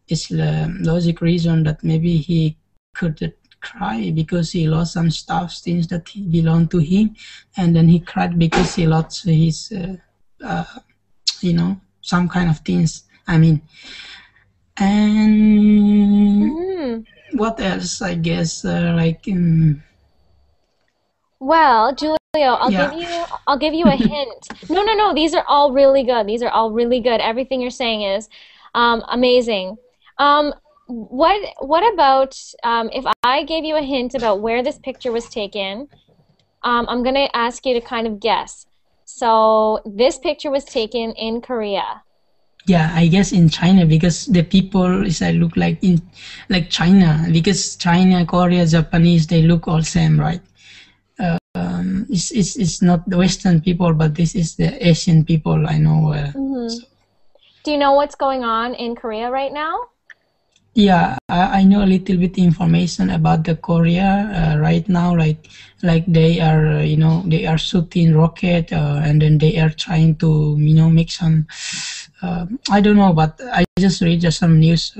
is the logic reason that maybe he could cry because he lost some stuff, things that belong to him, and then he cried because he lost his some kind of things, I mean. And what else? I guess Well, Julio, I'll give you a hint. No. These are all really good. Everything you're saying is amazing. What about if I gave you a hint about where this picture was taken? I'm gonna ask you to kind of guess. So this picture was taken in Korea. Yeah, I guess in China, because the people look like China, because China, Korea, Japanese, they look all same, right? It's not the Western people, but this is the Asian people I know. So. Do you know what's going on in Korea right now? Yeah, I know a little bit information about the Korea right now. Like they are, they are shooting rocket, and then they are trying to, make some. I don't know, but I just read some news.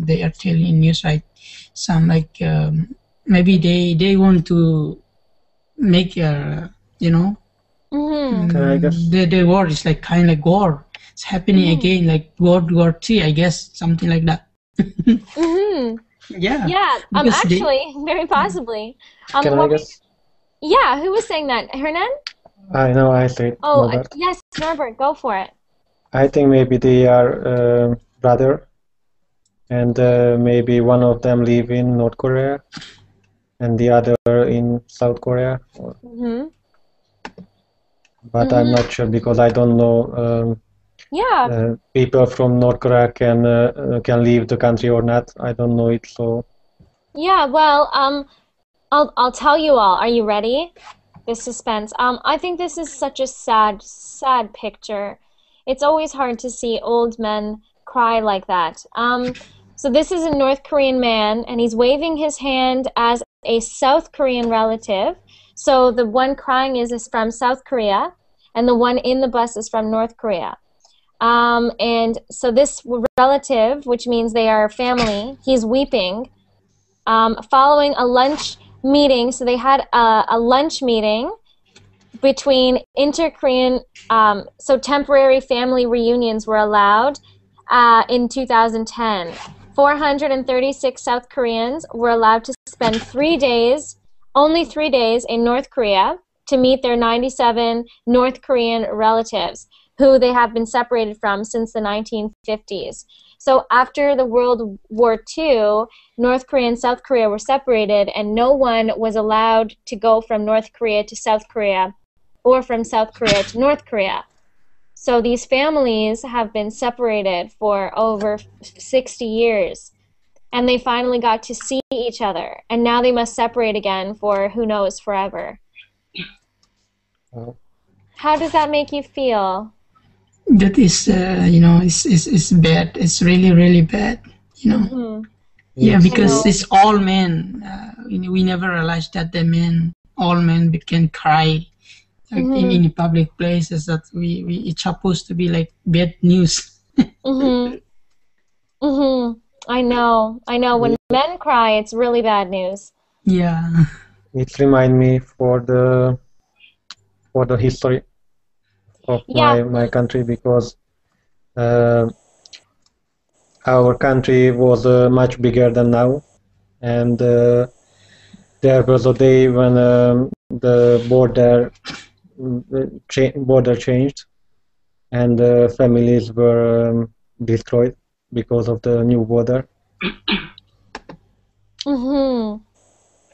They are telling news, right? Some maybe they want to make I guess the war is like kind of war. It's happening again, like World War III, I guess, something like that. Yeah. Actually, very possibly. Can I guess? Yeah, who was saying that? Hernan? I know, I said. Oh, Norbert. yes, Norbert, go for it. I think maybe they are brother, and maybe one of them live in North Korea, and the other in South Korea. But I'm not sure, because I don't know. People from North Korea can leave the country or not. I don't know it, so. Yeah, well, I'll tell you all. Are you ready? The suspense. I think this is such a sad picture. It's always hard to see old men cry like that. So this is a North Korean man, and he's waving his hand as a South Korean relative. So the one crying is from South Korea, and the one in the bus is from North Korea. And so this relative, which means they are family, he's weeping, following a lunch meeting. So they had a lunch meeting between inter-Korean, so temporary family reunions were allowed in 2010. 436 South Koreans were allowed to spend only 3 days in North Korea to meet their 97 North Korean relatives, who they have been separated from since the 1950s. So after the World War II, North Korea and South Korea were separated, and no one was allowed to go from North Korea to South Korea or from South Korea to North Korea. So these families have been separated for over 60 years, and they finally got to see each other, and now they must separate again for, who knows, forever. How does that make you feel? That is, you know, it's bad. It's really, really bad. You know. Mm-hmm. Yeah, because know. it's all men. We never realized that the men, all men, can cry in public places. That it's supposed to be like bad news. Mhm. Mhm. I know. When men cry, it's really bad news. Yeah. It reminds me for the history of Yeah. my country, because our country was much bigger than now, and there was a day when the border changed, and families were destroyed because of the new border. Mhm.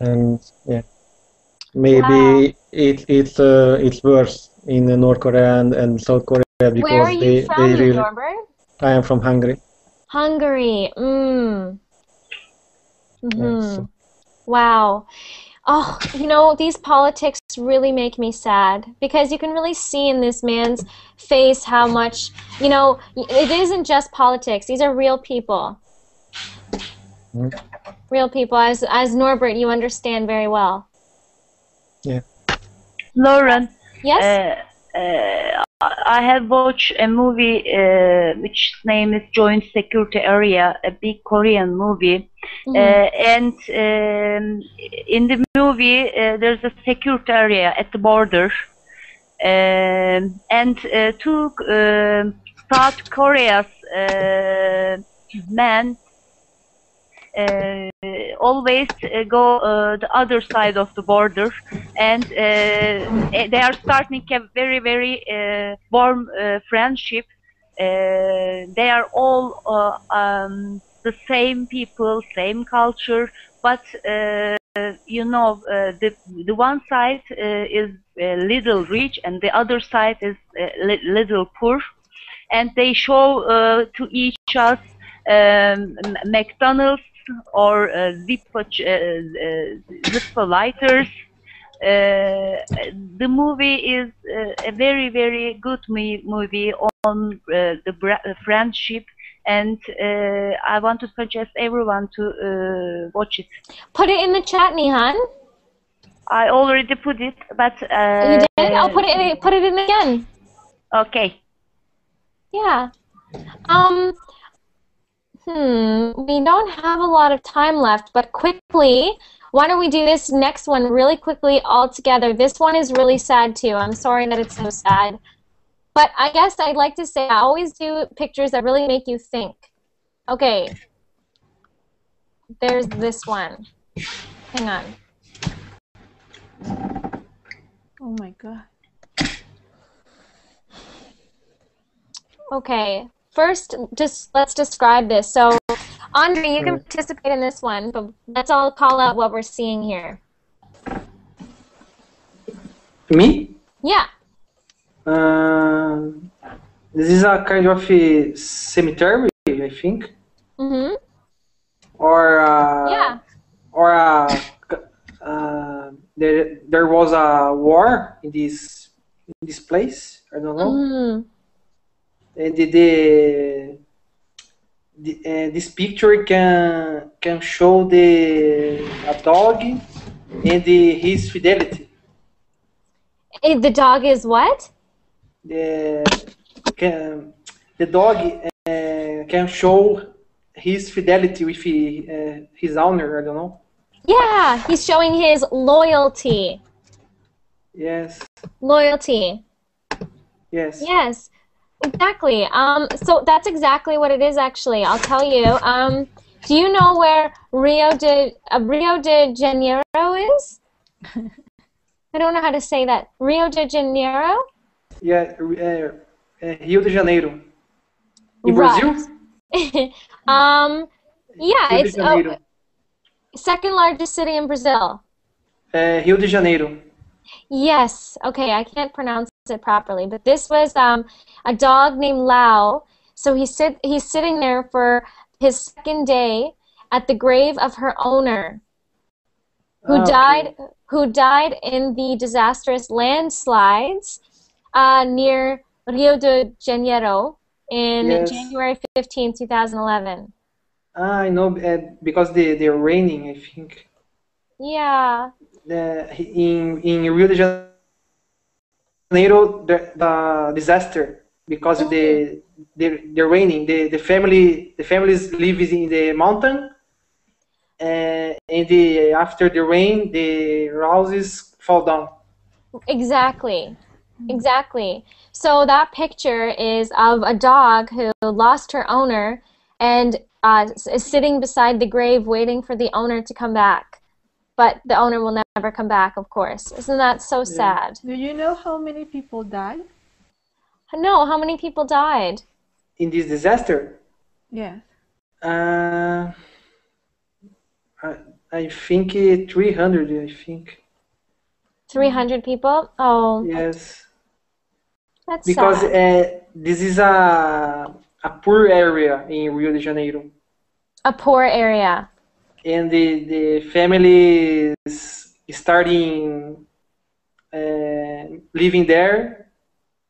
And yeah, maybe it's worse in North Korea and South Korea, because Where are you they from, really. Norbert? I am from Hungary. Hungary. Yes. Wow. Oh, you know, these politics really make me sad, because you can really see in this man's face how much, you know, it isn't just politics. These are real people. Real people. As Norbert, you understand very well. Yeah. Lauren. Yes? I have watched a movie which name is Joint Security Area, a big Korean movie. And in the movie, there's a security area at the border. And two South Korea's men always go the other side of the border, and they are starting a very, very warm friendship. They are all the same people, same culture, but you know, the one side is little rich and the other side is little poor, and they show to each other McDonald's or Zippo lighters. The movie is a very, very good movie on the friendship, and I want to suggest everyone to watch it. Put it in the chat, Nihan. I already put it, but you did? I'll put it in again. Okay. Yeah. We don't have a lot of time left, but quickly, why don't we do this next one really quickly all together? This one is really sad too. I'm sorry that it's so sad. But I guess I'd like to say I always do pictures that really make you think. Okay. There's this one. Hang on. Oh my God. Okay. First, let's describe this. So, Andre, you can participate in this one, but let's all call out what we're seeing here. Me? Yeah. This is a kind of a cemetery, I think. Mm-hmm. Or yeah. Or there was a war in this place. I don't know. Mm-hmm. And this picture can show a dog and his fidelity. The dog is what? The dog can show his fidelity with his owner. I don't know. Yeah, he's showing his loyalty. Yes. Loyalty. Yes. Yes. Exactly. So that's exactly what it is, actually. I'll tell you. Do you know where Rio de Janeiro is? I don't know how to say that. Rio de Janeiro? Yeah, Rio de Janeiro. In right. Brazil? Yeah, Rio de it's Janeiro. Second largest city in Brazil. Rio de Janeiro. Yes. Okay, I can't pronounce it properly, but this was a dog named Lau. So he's sitting there for his second day at the grave of her owner. who Okay. died in the disastrous landslides near Rio de Janeiro in Yes. January 15, 2011. I know because they're raining, I think. Yeah. In Rio de Janeiro, the disaster because they're raining. The families live in the mountain, and after the rain, the houses fall down. Exactly. Exactly. So that picture is of a dog who lost her owner and is sitting beside the grave waiting for the owner to come back. But the owner will never come back, of course. Isn't that so sad? Do you know how many people died? No, how many people died? In this disaster, Yes. I think 300. I think 300 people? Oh, yes, that's because sad. this is a poor area in Rio de Janeiro, A poor area. and the family is starting living there,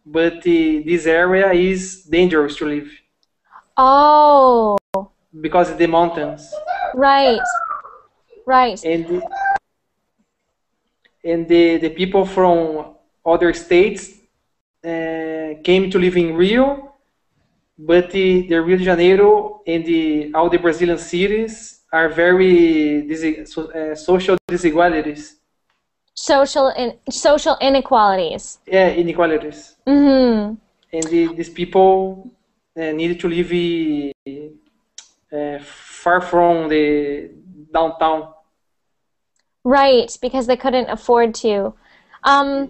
but this area is dangerous to live Oh, because of the mountains, right. Right. and the people from other states came to live in Rio, but the Rio de Janeiro and all the Brazilian cities are very social disadvantages. Social inequalities. Yeah, inequalities. Mm-hmm. And these people needed to live far from the downtown. Right, because they couldn't afford to. Yes.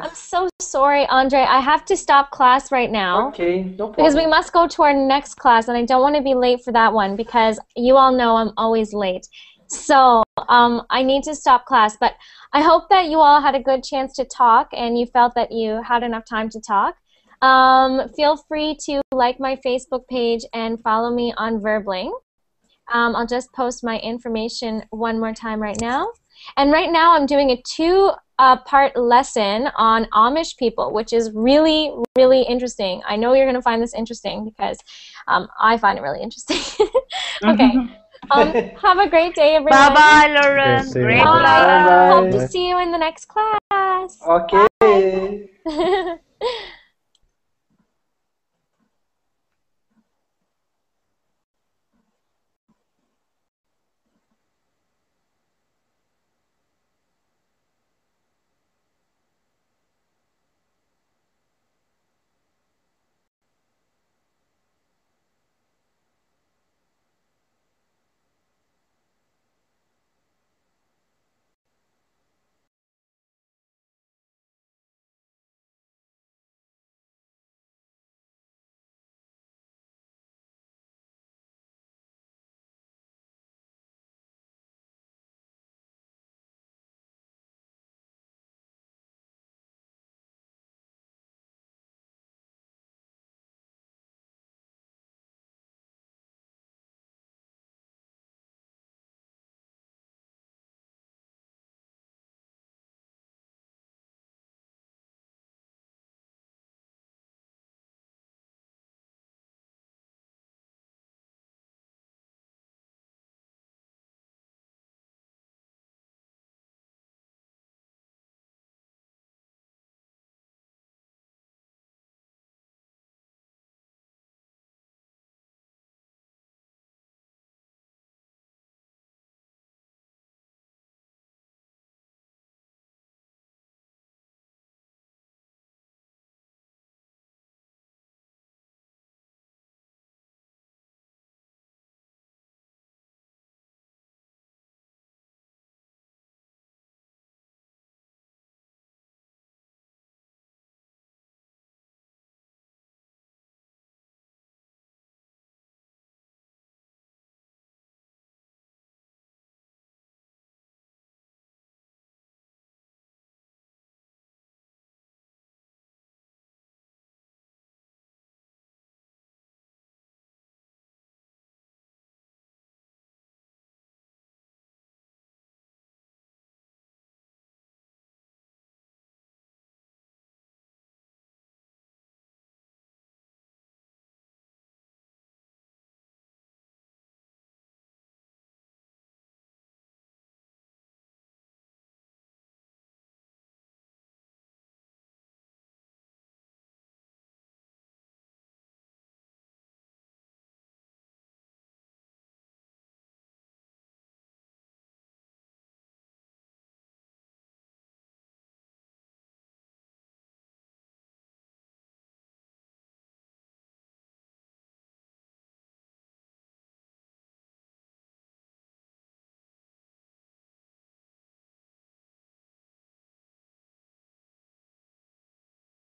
I'm so sorry, Andre. I have to stop class right now. Okay, no problem. Because we must go to our next class, and I don't want to be late for that one because you all know I'm always late. So I need to stop class, but I hope that you all had a good chance to talk and you felt that you had enough time to talk. Feel free to like my Facebook page and follow me on Verbling. I'll just post my information one more time right now. And right now I'm doing a two-part lesson on Amish people, which is really, really interesting. I know you're going to find this interesting because I find it really interesting. Okay. Have a great day, everyone. Bye-bye, Lauren. Great Bye. luck. Hope to see you in the next class. Okay. Bye.